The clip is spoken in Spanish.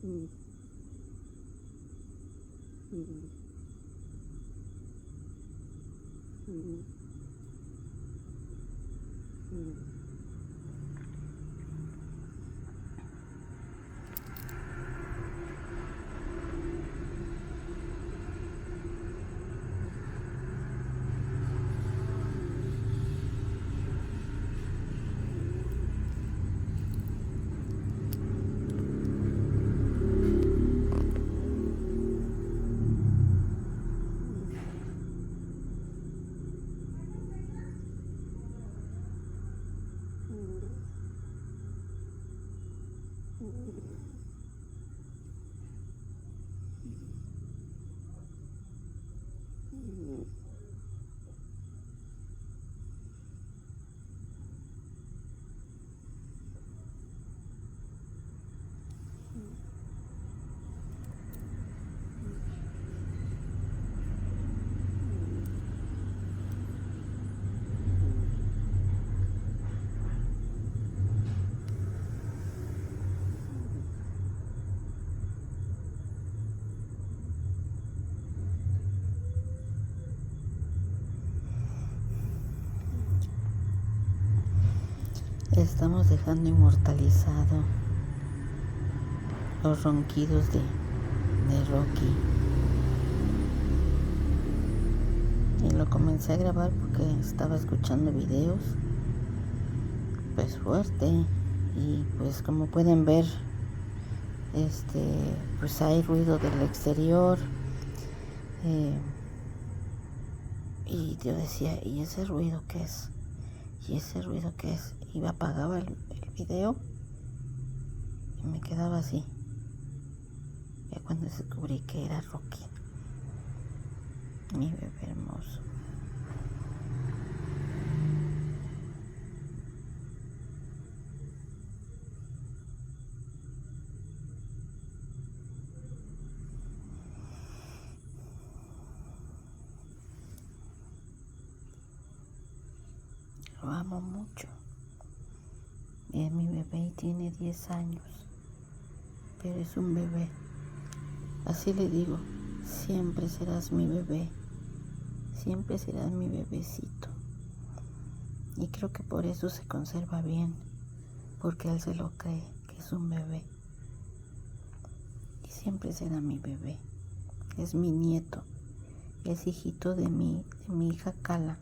Mm. Mm. Mm. Mm. Estamos dejando inmortalizado los ronquidos de Rocky. Y lo comencé a grabar porque estaba escuchando videos pues fuerte. Y pues como pueden ver, pues hay ruido del exterior. Y yo decía, ¿y ese ruido qué es? ¿Y ese ruido qué es? Y apagaba el video y me quedaba así. Ya cuando descubrí que era Rocky, mi bebé hermoso. Lo amo mucho. Es mi bebé y tiene 10 años. Pero es un bebé. Así le digo, siempre serás mi bebé. Siempre serás mi bebecito. Y creo que por eso se conserva bien. Porque él se lo cree, que es un bebé. Y siempre será mi bebé. Es mi nieto. Es hijito de mi hija Cala.